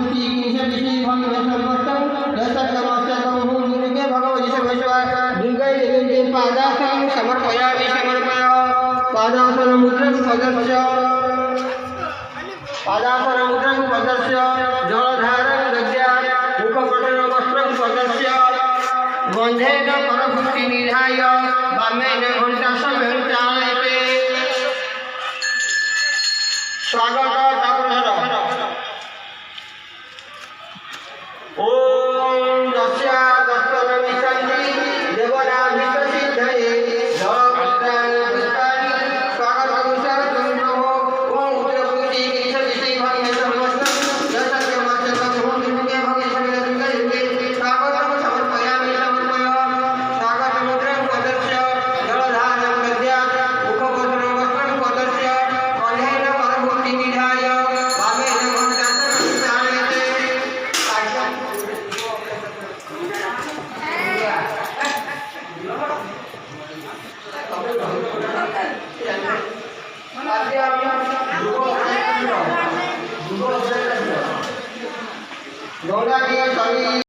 पुरुषी किंच विषयी भंग सर्वस्तम दशकमस्तकं दुर्गे भगवती सर्वेश्वर दुर्गे देवी पादासनं समर्पयामि पादासन मुद्रं पदस्य जलधारं गद्या मुखपटलं वस्त्रं पदस्य गन्धेन करभूति निधाय वामेन घण्टासमेन चालयते स्वागत ठाकुर ओम दस्या दत्तन विसंति देवनाभिष्टसिद्धये जलपत्राणि पुष्पाणि स्वागतमुषा चन्द्रो ओम उग्रपूति किंचविषयी भंग सर्वस्तं दशकमस्तकं दुर्गे भगे समेत दुर्गे स्वागतं समर्पयामि स्वागतमुद्रं पदस्य जलधारं गद्या मुखपटलं वस्त्रं पदस्य गन्धेन करभूति निधाय वामेन घण्टासनं चालयते गौड़ा की